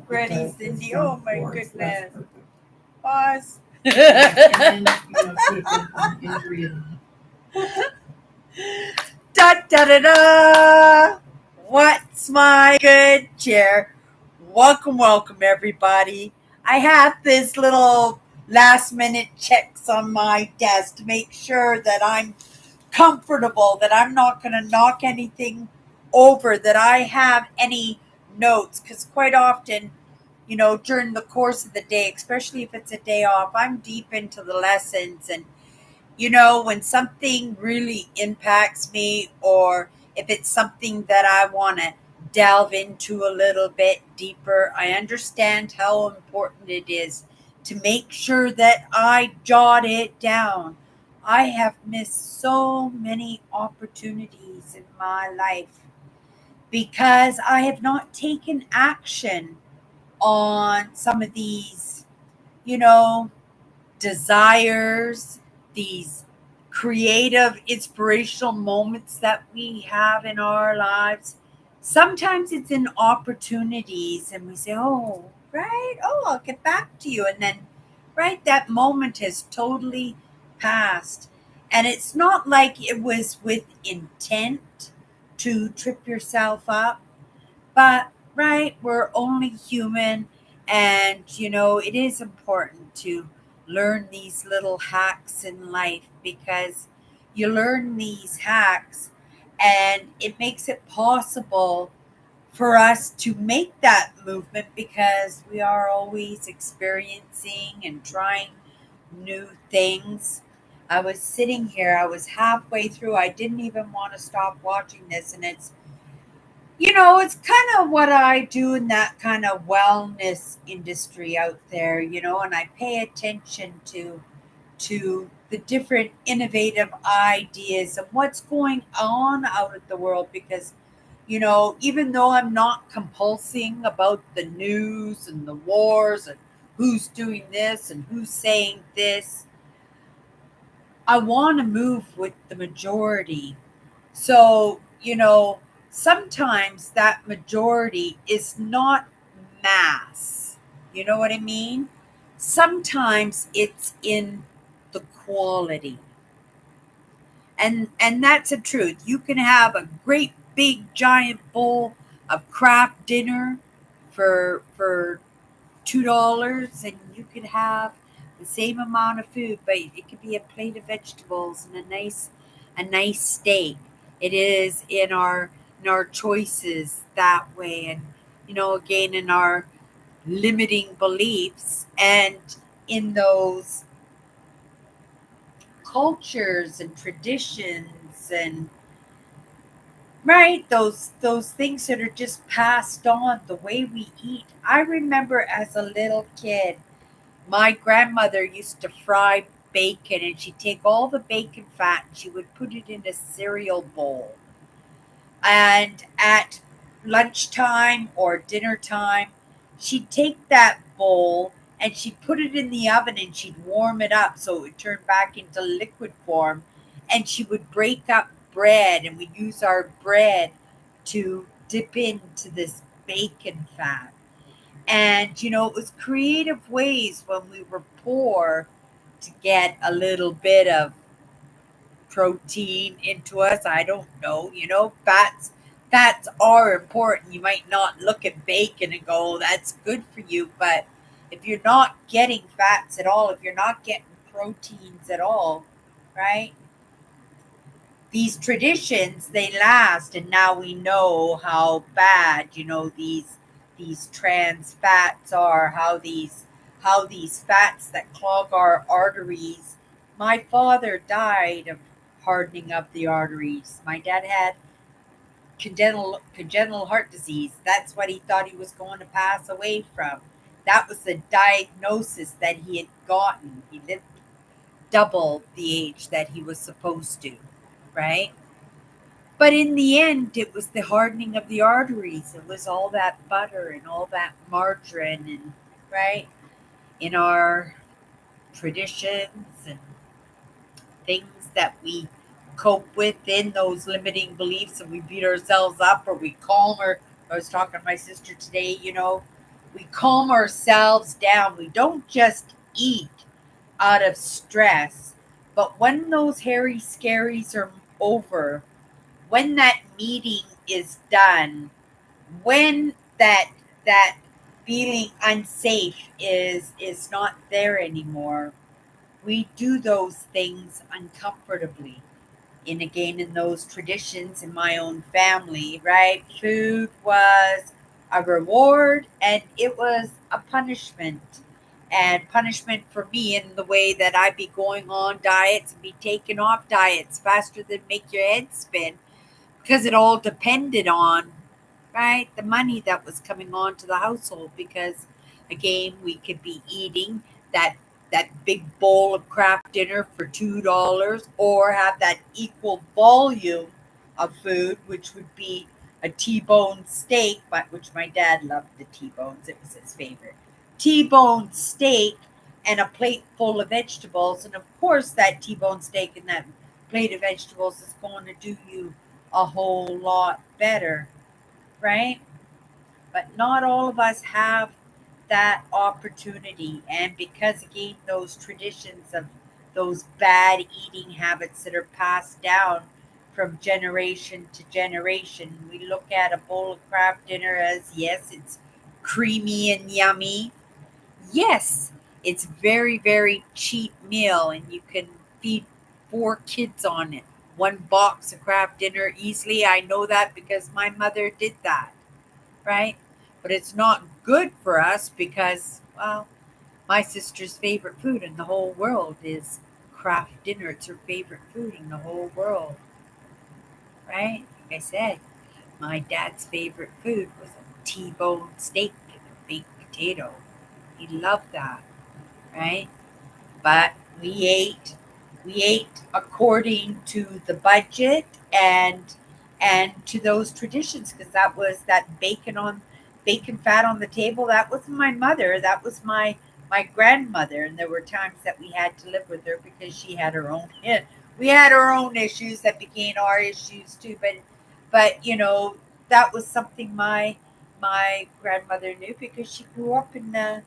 Ready, Cindy? Oh my goodness. Pause. And then, could have been an injury in Da da da da! What's my good chair? Welcome, everybody. I have this little last minute checks on my desk to make sure that I'm comfortable, that I'm not going to knock anything over, that I have any notes. Because quite often, during the course of the day, especially if it's a day off, I'm deep into the lessons. And when something really impacts me, or if it's something that I want to delve into a little bit deeper, I understand how important it is to make sure that I jot it down. I have missed so many opportunities in my life because I have not taken action on some of these, you know, desires, these creative, inspirational moments that we have in our lives. Sometimes it's in opportunities, and we say, oh, right, oh, I'll get back to you. And then, right, that moment has totally passed. And it's not like it was with intent to trip yourself up, but, right, we're only human. And, it is important to learn these little hacks in life, because you learn these hacks and it makes it possible for us to make that movement, because we are always experiencing and trying new things. I was sitting here, I was halfway through, I didn't even want to stop watching this, and it's kind of what I do in that kind of wellness industry out there, and I pay attention to the different innovative ideas and what's going on out in the world, because even though I'm not compulsing about the news and the wars and who's doing this and who's saying this, I want to move with the majority. So, sometimes that majority is not mass. You know what I mean? Sometimes it's in the quality. And that's a truth. You can have a great big giant bowl of Kraft dinner for $2, and you could have the same amount of food, but it could be a plate of vegetables and a nice steak. It is in our choices that way, and again, in our limiting beliefs, and in those cultures and traditions, and right, those things that are just passed on, the way we eat. I remember as a little kid, my grandmother used to fry bacon, and she'd take all the bacon fat and she would put it in a cereal bowl. And at lunchtime or dinner time, she'd take that bowl and she'd put it in the oven and she'd warm it up so it would turn back into liquid form. And she would break up bread, and we'd use our bread to dip into this bacon fat. And, it was creative ways when we were poor to get a little bit of protein into us. I don't know, fats are important. You might not look at bacon and go, oh, that's good for you. But if you're not getting fats at all, if you're not getting proteins at all, right? These traditions, they last, and now we know how bad, these trans fats are, how these fats that clog our arteries. My father died of hardening of the arteries. My dad had congenital heart disease. That's what he thought he was going to pass away from. That was the diagnosis that he had gotten. He lived double the age that he was supposed to, right? But in the end, it was the hardening of the arteries. It was all that butter and all that margarine, and right, in our traditions and things that we cope with in those limiting beliefs, and we beat ourselves up or we calm her. I was talking to my sister today, We calm ourselves down. We don't just eat out of stress, but when those hairy scaries are over, when that meeting is done, when that feeling unsafe is not there anymore, we do those things uncomfortably. And again, in those traditions in my own family, right? Food was a reward and it was a punishment. And punishment for me in the way that I'd be going on diets and be taken off diets faster than make your head spin, because it all depended on, right, the money that was coming on to the household. Because again, we could be eating that big bowl of Kraft dinner for $2, or have that equal volume of food, which would be a T-bone steak, but which my dad loved the T-bones. It was his favorite. T-bone steak and a plate full of vegetables. And of course that T-bone steak and that plate of vegetables is going to do you a whole lot better, right? But not all of us have that opportunity. And because, again, those traditions of those bad eating habits that are passed down from generation to generation, we look at a bowl of Kraft dinner as, yes, it's creamy and yummy. Yes, it's very, very cheap meal, and you can feed 4 kids on it. One box of Kraft dinner easily. I know that because my mother did that, right? But it's not good for us because, well, my sister's favorite food in the whole world is Kraft dinner. It's her favorite food in the whole world, right? Like I said, my dad's favorite food was a T-bone steak and a baked potato. He loved that, right? But we ate according to the budget and to those traditions, because that was that bacon fat on the table. That wasn't my mother, that was my grandmother. And there were times that we had to live with her because she had her own we had our own issues that became our issues too. But that was something my grandmother knew, because she grew up in the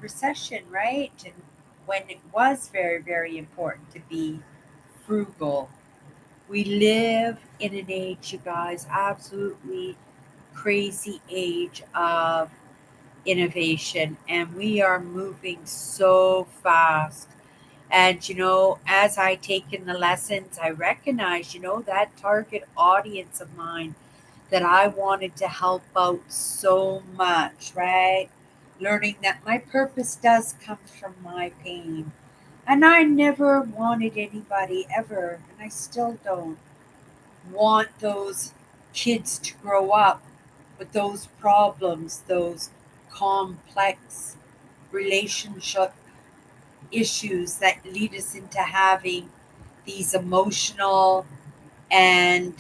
recession, right? And when it was very, very important to be frugal. We live in an age, you guys, absolutely crazy age of innovation, and we are moving so fast. And as I take in the lessons, I recognize, that target audience of mine that I wanted to help out so much, right? Learning that my purpose does come from my pain. And I never wanted anybody ever, and I still don't want those kids to grow up with those problems, those complex relationship issues that lead us into having these emotional and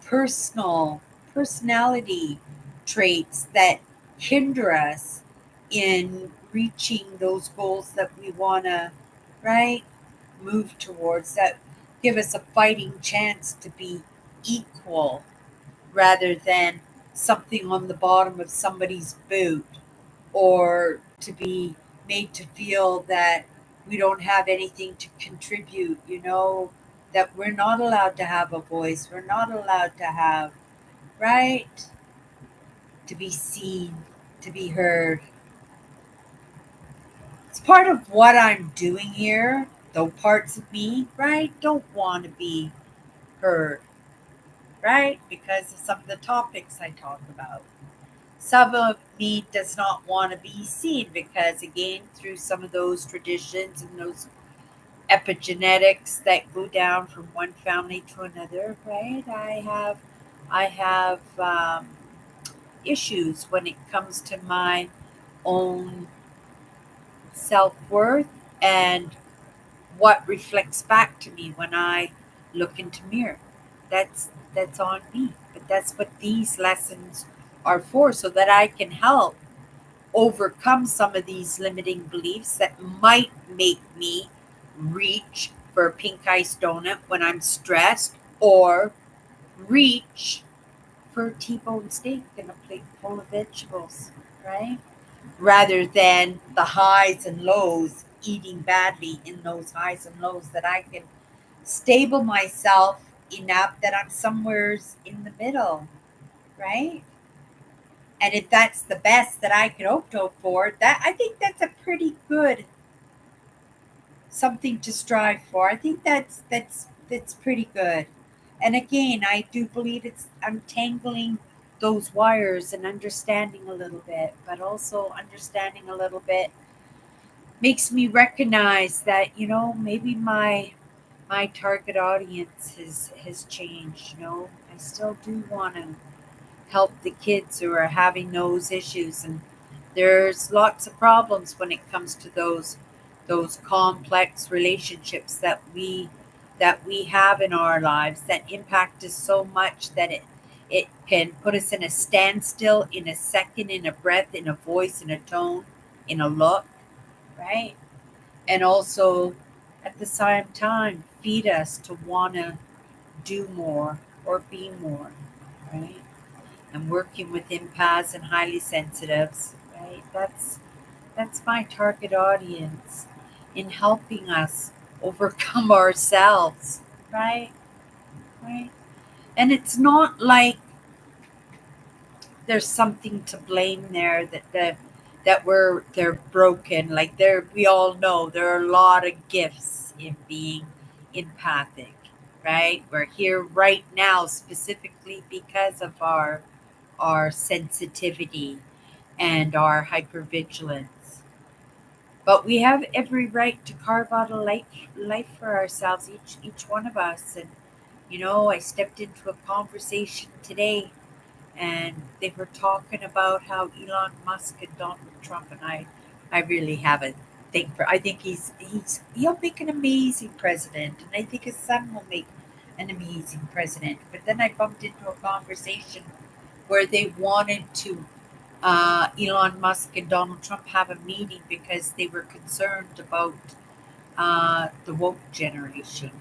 personality traits that hinder us in reaching those goals that we want to, right, move towards, that give us a fighting chance to be equal rather than something on the bottom of somebody's boot, or to be made to feel that we don't have anything to contribute, that we're not allowed to have a voice, we're not allowed to have, right, to be seen, to be heard. It's part of what I'm doing here, though parts of me, right, don't want to be heard, right, because of some of the topics I talk about. Some of me does not want to be seen because, again, through some of those traditions and those epigenetics that go down from one family to another, right? I have issues when it comes to my own self worth and what reflects back to me when I look into mirror. That's on me. But that's what these lessons are for, so that I can help overcome some of these limiting beliefs that might make me reach for a pink ice donut when I'm stressed, or reach for a T-bone steak and a plate full of vegetables. right? Rather than the highs and lows, eating badly in those highs and lows, that I can stable myself enough that I'm somewheres in the middle, right? And if that's the best that I could hope for, that I think that's a pretty good something to strive for. I think that's pretty good. And again, I do believe it's untangling those wires and understanding a little bit, but also understanding a little bit makes me recognize that, maybe my target audience has changed. I still do want to help the kids who are having those issues, and there's lots of problems when it comes to those complex relationships that we have in our lives that impact us so much that it can put us in a standstill in a second, in a breath, in a voice, in a tone, in a look, right? And also at the same time feed us to want to do more or be more, right? And working with empaths and highly sensitives, right? That's my target audience in helping us overcome ourselves, right? Right. And it's not like there's something to blame there, that they're broken. Like, we all know there are a lot of gifts in being empathic, right? We're here right now specifically because of our sensitivity and our hypervigilance. But we have every right to carve out a life for ourselves, each one of us. And I stepped into a conversation today, and they were talking about how Elon Musk and Donald Trump, and I really have a thing for. I think he'll make an amazing president, and I think his son will make an amazing president. But then I bumped into a conversation where they wanted to Elon Musk and Donald Trump have a meeting because they were concerned about the woke generation.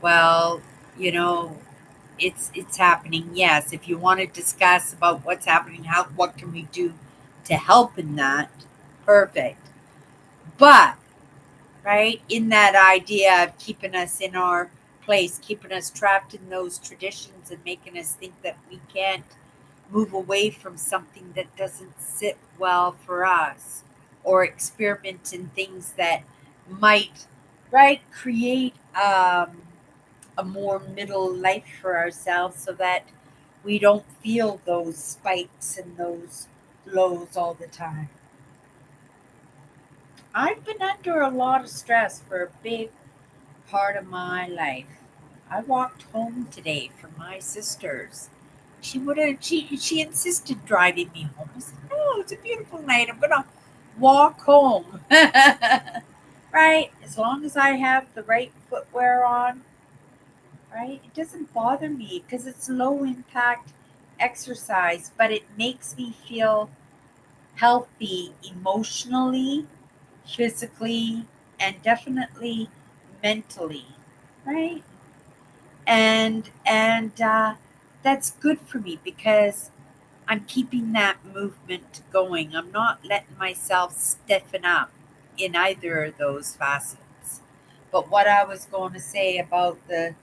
Well, you know, it's happening. Yes, if you want to discuss about what's happening, what can we do to help in that? Perfect. But right in that idea of keeping us in our place, keeping us trapped in those traditions, and making us think that we can't move away from something that doesn't sit well for us, or experiment in things that might, right, create a more middle life for ourselves, so that we don't feel those spikes and those lows all the time. I've been under a lot of stress for a big part of my life. I walked home today from my sister's. She insisted driving me home. I said, "No, it's a beautiful night. I'm gonna walk home." Right? As long as I have the right footwear on, right? It doesn't bother me because it's low impact exercise, but it makes me feel healthy emotionally, physically, and definitely mentally, right? And that's good for me because I'm keeping that movement going. I'm not letting myself stiffen up in either of those facets. But what I was going to say about the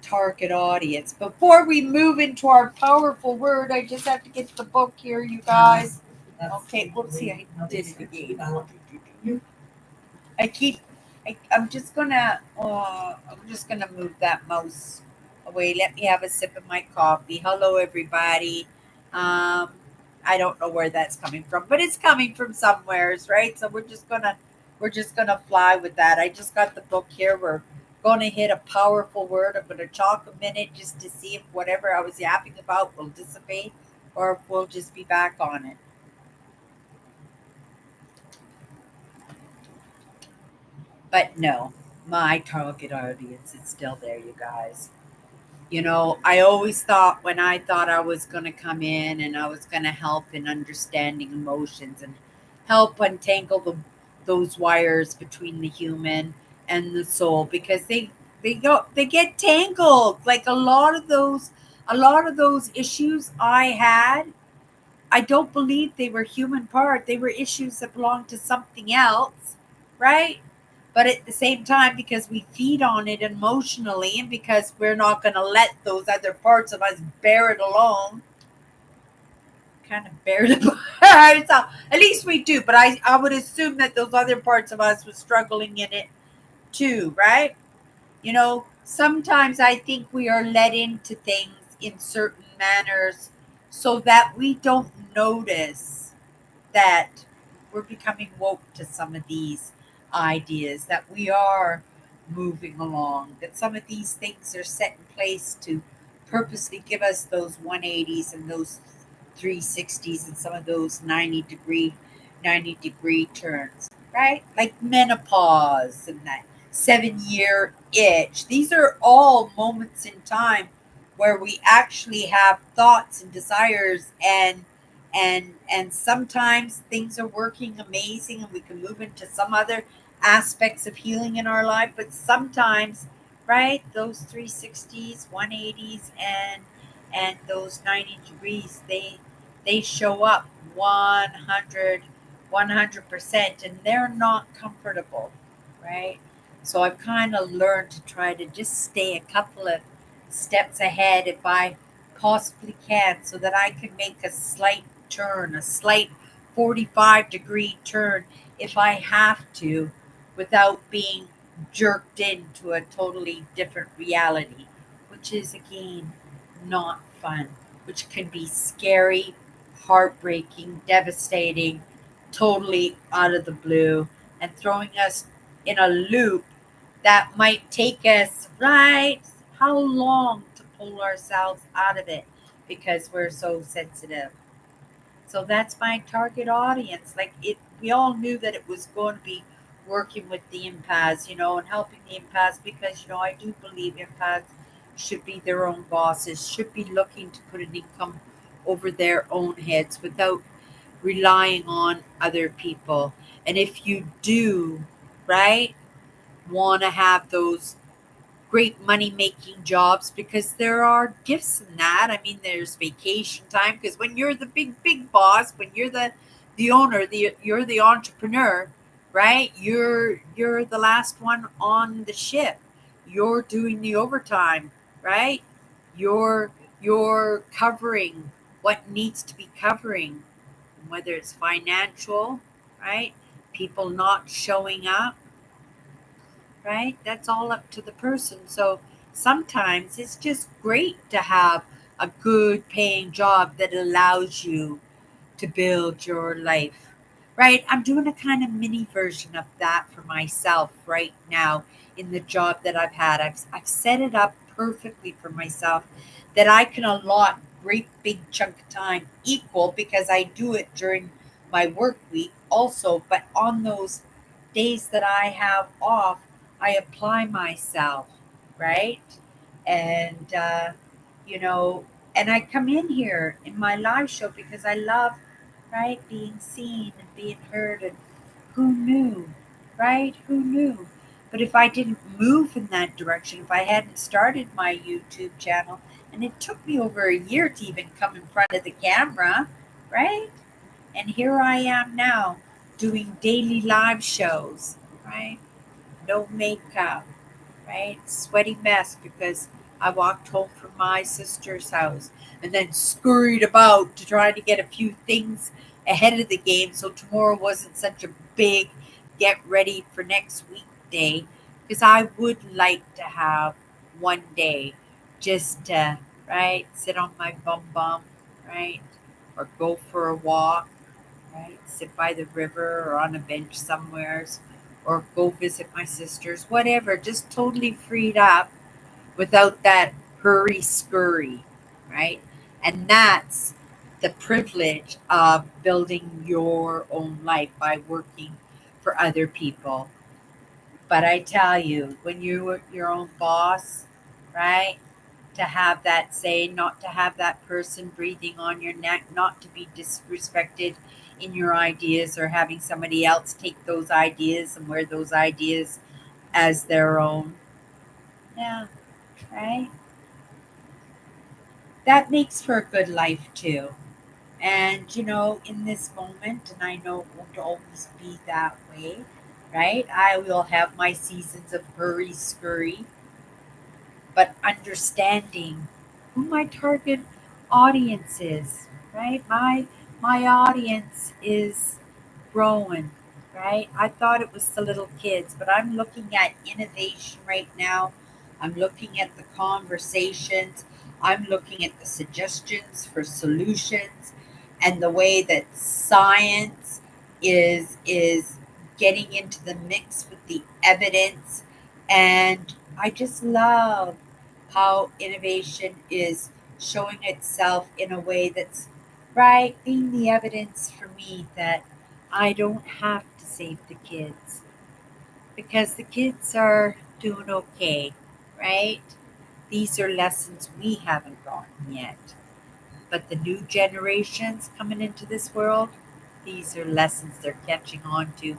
target audience, before we move into our powerful word, I just have to get the book here, you guys. Okay, let's see. I did it again. I keep. I'm just gonna move that mouse away. Let me have a sip of my coffee. Hello, everybody. Um, I don't know where that's coming from, but it's coming from somewheres, right? So we're just gonna fly with that. I just got the book here. We're gonna hit a powerful word. I'm gonna talk a minute just to see if whatever I was yapping about will dissipate, or if we'll just be back on it. But no, my target audience is still there, you guys. I always thought, when I thought I was going to come in and I was going to help in understanding emotions and help untangle those wires between the human and the soul, because they get tangled. Like a lot of those issues I had, I don't believe they were human part. They were issues that belonged to something else, right? But at the same time, because we feed on it emotionally and because we're not going to let those other parts of us bear it alone, kind of bear it ourselves. At least we do. But I would assume that those other parts of us were struggling in it too, right? Sometimes I think we are led into things in certain manners so that we don't notice that we're becoming woke to some of these ideas, that we are moving along, that some of these things are set in place to purposely give us those 180s and those 360s and some of those 90-degree turns, right? Like menopause and that 7-year itch. These are all moments in time where we actually have thoughts and desires, and sometimes things are working amazing and we can move into some other aspects of healing in our life, but sometimes, right, those 360s, 180s, and those 90 degrees, they show up 100%, and they're not comfortable, right? So I've kind of learned to try to just stay a couple of steps ahead if I possibly can, so that I can make a slight turn, a slight 45-degree turn if I have to, without being jerked into a totally different reality, which is again not fun, which can be scary, heartbreaking, devastating, totally out of the blue, and throwing us in a loop that might take us, right? How long to pull ourselves out of it because we're so sensitive. So that's my target audience. Like it, we all knew that it was going to be working with the empaths, and helping the empaths because I do believe empaths should be their own bosses, should be looking to put an income over their own heads without relying on other people. And if you do, right, want to have those great money making jobs, because there are gifts in that. I mean, there's vacation time because when you're the big boss, when you're the owner, you're the entrepreneur, right? You're the last one on the ship. You're doing the overtime, right? You're covering what needs to be covering, whether it's financial, right? People not showing up, right? That's all up to the person. So sometimes it's just great to have a good paying job that allows you to build your life, right? I'm doing a kind of mini version of that for myself right now in the job that I've had. I've set it up perfectly for myself that I can allot great big chunk of time equal because I do it during my work week also, but on those days that I have off, I apply myself, right? And, you know, and I come in here in my live show because I love, right, being seen and being heard. And who knew, right? Who knew? But if I didn't move in that direction, if I hadn't started my YouTube channel, and it took me over a year to even come in front of the camera, right? And here I am now doing daily live shows, right? No makeup, right? Sweaty mess because I walked home from my sister's house and then scurried about to try to get a few things ahead of the game so tomorrow wasn't such a big get ready for next week day, because I would like to have one day just to, right, sit on my bum, right, or go for a walk, right? Sit by the river or on a bench somewhere, or go visit my sisters, whatever, just totally freed up without that hurry scurry, right? And that's the privilege of building your own life by working for other people. But I tell you, when you're your own boss, right? To have that say, not to have that person breathing on your neck, not to be disrespected in your ideas or having somebody else take those ideas and wear those ideas as their own. Yeah, right? That makes for a good life too. And, in this moment, and I know it won't always be that way, right? I will have my seasons of hurry, scurry, but understanding who my target audience is, right? My audience is growing, right? I thought it was the little kids, but I'm looking at innovation right now. I'm looking at the conversations. I'm looking at the suggestions for solutions and the way that science is getting into the mix with the evidence. And I just love how innovation is showing itself in a way that's right, being the evidence for me that I don't have to save the kids because the kids are doing okay, right? These are lessons we haven't gotten yet. But the new generations coming into this world, these are lessons they're catching on to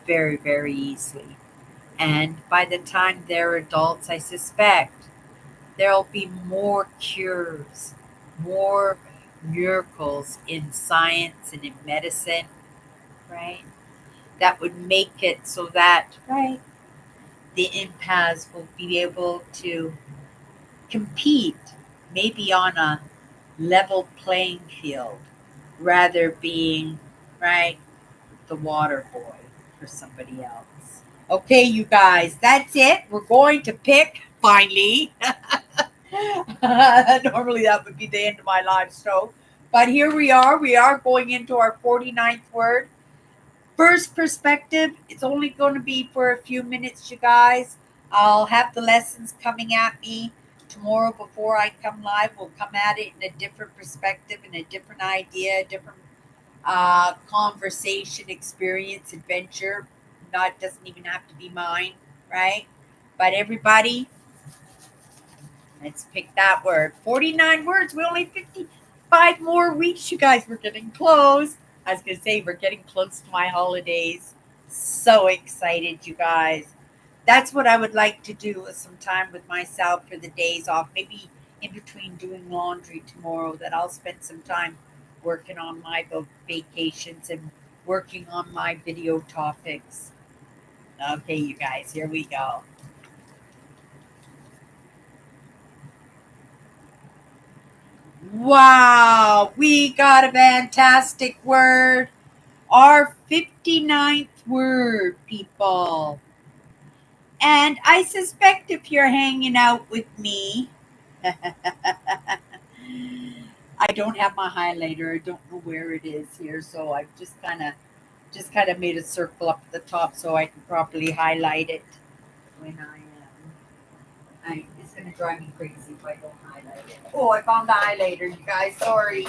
very, very easily. And by the time they're adults, I suspect there'll be more cures, more miracles in science and in medicine, right? That would make it so that, right, the empaths will be able to compete maybe on a level playing field rather being, right, the water boy for somebody else. Okay, you guys, that's it. We're going to pick finally. Normally that would be the end of my live show. But here we are. We are going into our 49th word. First perspective, it's only going to be for a few minutes, you guys. I'll have the lessons coming at me tomorrow before I come live. We'll come at it in a different perspective and a different idea, a different conversation, experience, adventure. Not doesn't even have to be mine, right? But everybody, let's pick that word. 49 words. We only 55 more weeks, you guys. We're getting close. I was going to say, we're getting close to my holidays. So excited, you guys. That's what I would like to do is some time with myself for the days off. Maybe in between doing laundry tomorrow, that I'll spend some time working on my vacations and working on my video topics. Okay, you guys, here we go. Wow, we got a fantastic word. Our 59th word, people. And I suspect if you're hanging out with me, I don't have my highlighter. I don't know where it is here, so I've just kind of made a circle up at the top so I can properly highlight it when I am. It's gonna drive me crazy if I don't highlight it. Oh, I found the highlighter, you guys. Sorry.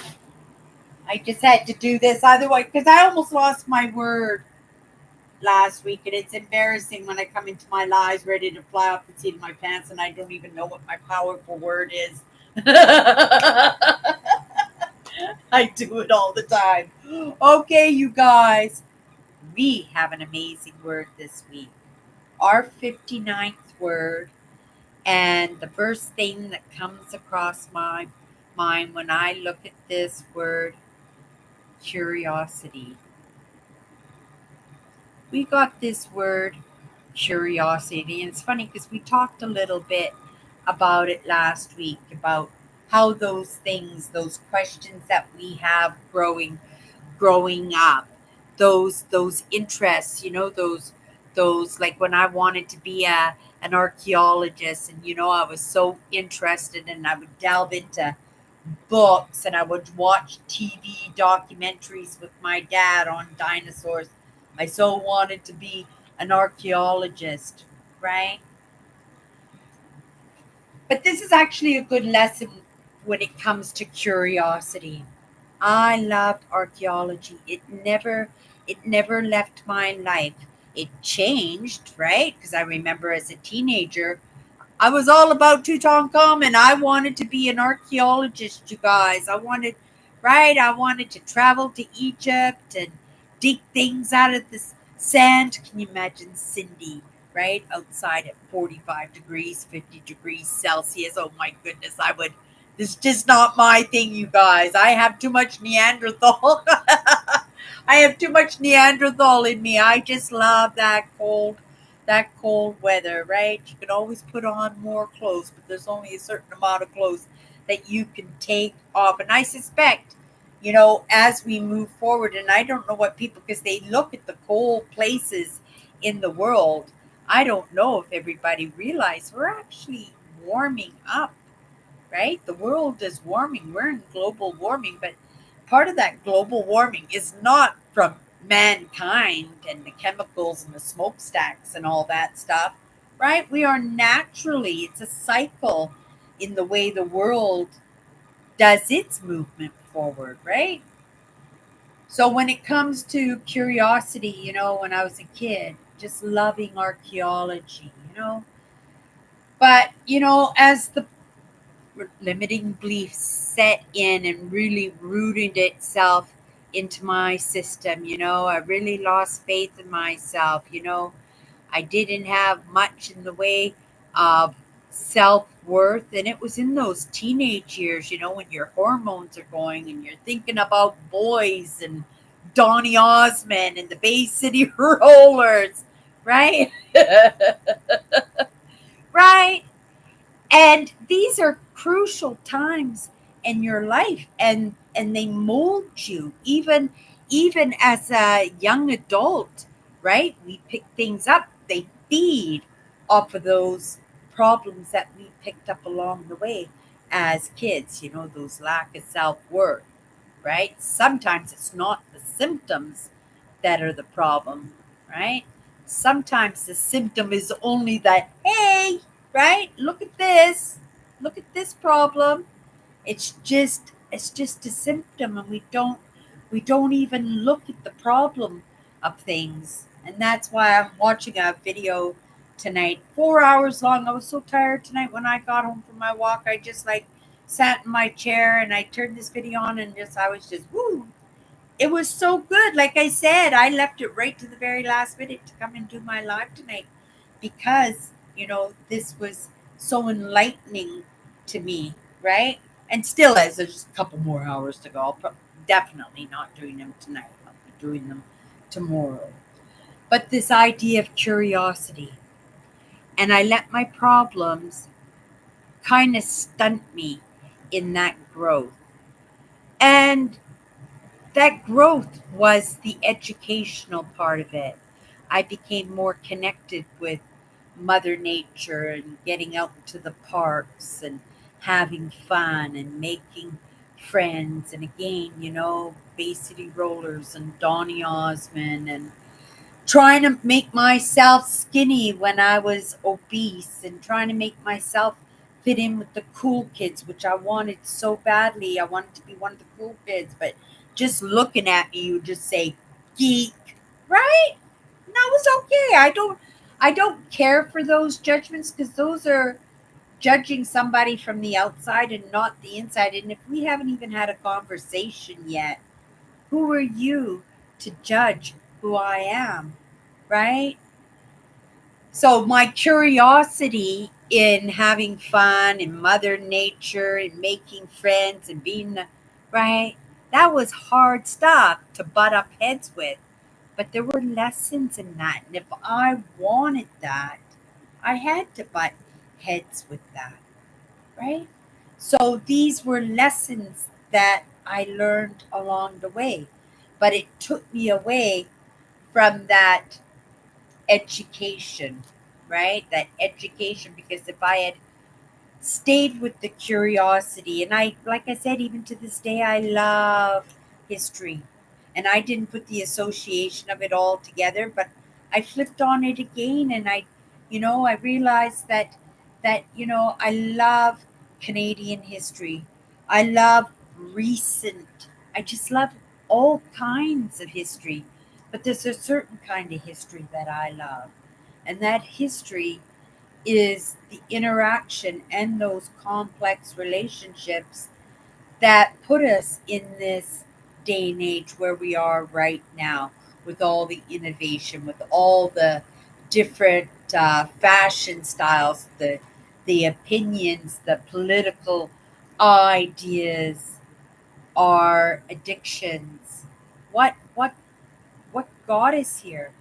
I just had to do this otherwise because I almost lost my word last week, and it's embarrassing when I come into my lives ready to fly off the seat of my pants, and I don't even know what my powerful word is. I do it all the time. Okay, you guys, we have an amazing word this week. Our 59th word, and the first thing that comes across my mind when I look at this word, curiosity. We got this word curiosity, and it's funny because we talked a little bit about it last week about how those things, those questions that we have growing up, those interests, those like when I wanted to be an archaeologist, and I was so interested, and I would delve into books, and I would watch TV documentaries with my dad on dinosaurs. I so wanted to be an archaeologist, right? But this is actually a good lesson when it comes to curiosity. I loved archaeology. It never left my life. It changed, right? Because I remember as a teenager, I was all about Tutankhamun. I wanted to be an archaeologist, you guys. I wanted to travel to Egypt and dig things out of the sand. Can you imagine Cindy, right? Outside at 45 degrees, 50 degrees Celsius. Oh my goodness. I would It's just not my thing, you guys. I have too much Neanderthal. I have too much Neanderthal in me. I just love that cold weather, right? You can always put on more clothes, but there's only a certain amount of clothes that you can take off. And I suspect, as we move forward, and I don't know what people, because they look at the cold places in the world, I don't know if everybody realizes we're actually warming up, right? The world is warming. We're in global warming, but part of that global warming is not from mankind and the chemicals and the smokestacks and all that stuff, right? We are naturally, it's a cycle in the way the world does its movement forward, right? So when it comes to curiosity, when I was a kid, just loving archaeology, but as the limiting beliefs set in and really rooted itself into my system. I really lost faith in myself. I didn't have much in the way of self worth. And it was in those teenage years, when your hormones are going and you're thinking about boys and Donny Osmond and the Bay City Rollers, right? Right. And these are crucial times in your life, and they mold you even as a young adult, right? We pick things up, they feed off of those problems that we picked up along the way as kids, those lack of self-worth, right? Sometimes it's not the symptoms that are the problem, right? Sometimes the symptom is only that, hey, right? Look at this problem. It's just a symptom, and we don't even look at the problem of things. And that's why I'm watching a video tonight, 4 hours long. I was so tired tonight when I got home from my walk. I just like sat in my chair and I turned this video on, and just I was just woo. It was so good. Like I said, I left it right to the very last minute to come and do my live tonight because, this was so enlightening to me, right? And still, as there's just a couple more hours to go, definitely not doing them tonight. I'll be doing them tomorrow. But this idea of curiosity, and I let my problems kind of stunt me in that growth. And that growth was the educational part of it. I became more connected with Mother Nature and getting out to the parks and having fun and making friends. And again, Bay City Rollers and Donny Osmond and trying to make myself skinny when I was obese and trying to make myself fit in with the cool kids, which I wanted so badly. I wanted to be one of the cool kids, but just looking at me, you just say geek, right? And that was okay. I don't care for those judgments because those are judging somebody from the outside and not the inside. And if we haven't even had a conversation yet, who are you to judge who I am? Right? So my curiosity in having fun in Mother Nature and making friends and right, that was hard stuff to butt up heads with. But there were lessons in that. And if I wanted that, I had to butt heads with that, right? So these were lessons that I learned along the way. But it took me away from that education, right? That education, because if I had stayed with the curiosity, and like I said, even to this day, I love history. And I didn't put the association of it all together, but I flipped on it again, and I realized that I love Canadian history. I love recent, I just love all kinds of history. But there's a certain kind of history that I love. And that history is the interaction and those complex relationships that put us in this day and age where we are right now, with all the innovation, with all the different fashion styles, the opinions, the political ideas, our addictions. What got us here,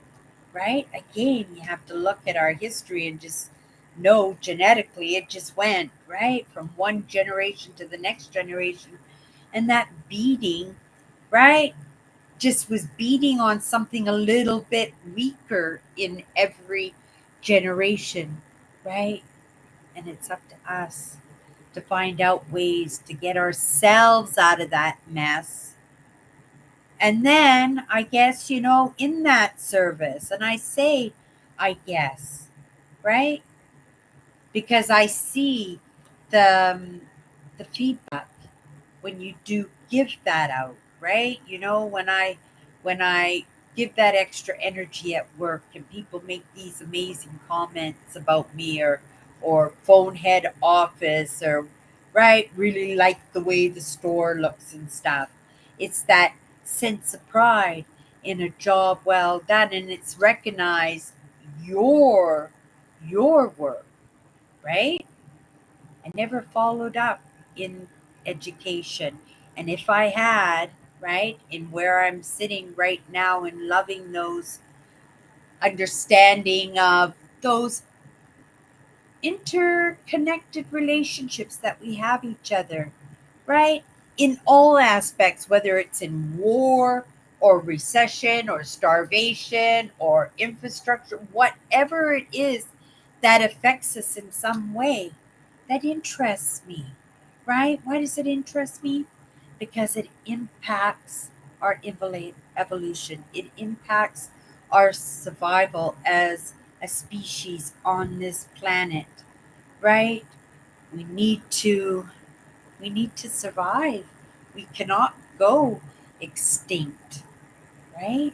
right? Again, you have to look at our history and just know genetically it just went, right, from one generation to the next generation. And that beating, right, just was beating on something a little bit weaker in every generation, right? And it's up to us to find out ways to get ourselves out of that mess. And then I guess, in that service, and I say, I guess, right? Because I see the feedback when you do give that out, right? When I give that extra energy at work and people make these amazing comments about me, or phone head office, or right, really like the way the store looks and stuff. It's that sense of pride in a job well done, and it's recognized your work, right? I never followed up in education. And if I had, right, in where I'm sitting right now and loving those understanding of those interconnected relationships that we have each other, right? In all aspects, whether it's in war or recession or starvation or infrastructure, whatever it is that affects us in some way, that interests me, right? Why does it interest me? Because it impacts our evolution, it impacts our survival as a species on this planet, right? We need to we need to survive. We cannot go extinct, right?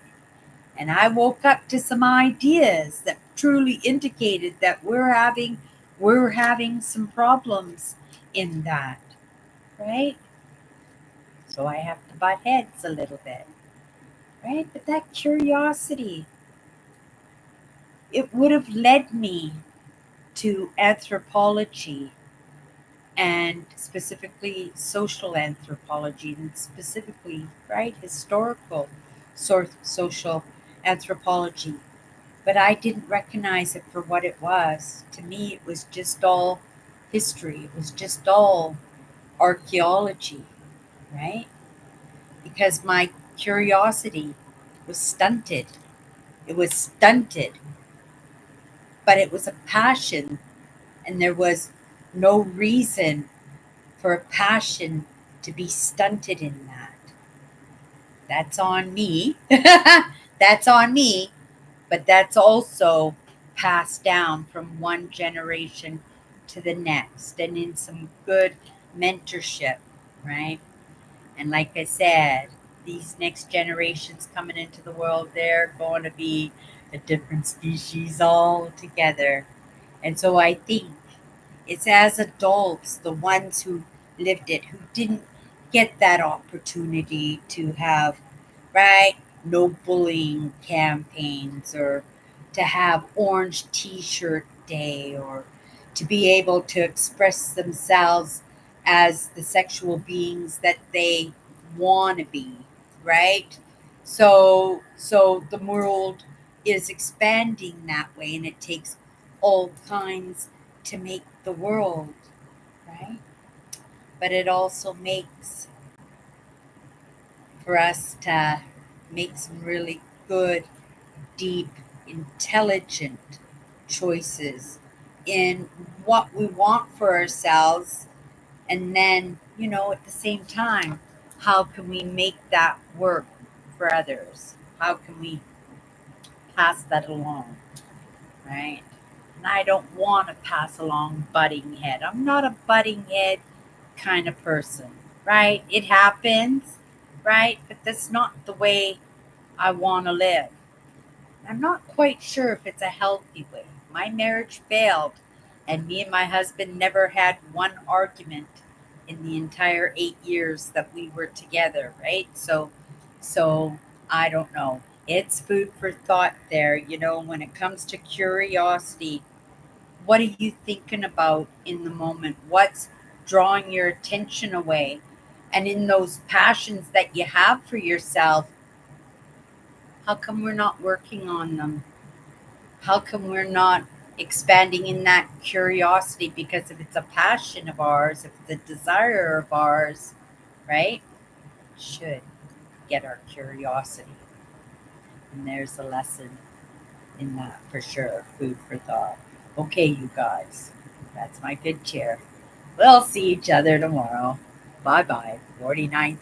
And I woke up to some ideas that truly indicated that we're having some problems in that, right? So I have to butt heads a little bit, right? But that curiosity, it would have led me to anthropology, and specifically social anthropology, and specifically, right, historical social anthropology. But I didn't recognize it for what it was. To me, it was just all history, it was just all archaeology, right? Because my curiosity was stunted. It was stunted, but it was a passion, and there was no reason for a passion to be stunted in that. That's on me. That's on me, but that's also passed down from one generation to the next, and in some good mentorship, right? And like I said, these next generations coming into the world, they're going to be a different species altogether. And so I think it's as adults, the ones who lived it, who didn't get that opportunity to have, right, no bullying campaigns, or to have orange t shirt day, or to be able to express themselves as the sexual beings that they want to be, right? So the world is expanding that way, and it takes all kinds to make the world, right? But it also makes for us to make some really good, deep, intelligent choices in what we want for ourselves. And then, at the same time, how can we make that work for others? How can we pass that along, right? And I don't want to pass along butting head. I'm not a butting head kind of person, right? It happens, right? But that's not the way I want to live. I'm not quite sure if it's a healthy way. My marriage failed, and me and my husband never had one argument in the entire 8 years that we were together, right? So I don't know. It's food for thought there, when it comes to curiosity. What are you thinking about in the moment? drawing your attention away. And in those passions that you have for yourself, how come we're not working on them? How come we're not expanding in that curiosity? Because if it's a passion of ours, if it's a desire of ours, right, should get our curiosity. And there's a lesson in that for sure. Food for thought. Okay, you guys, that's my good cheer. We'll see each other tomorrow. Bye bye. 49th.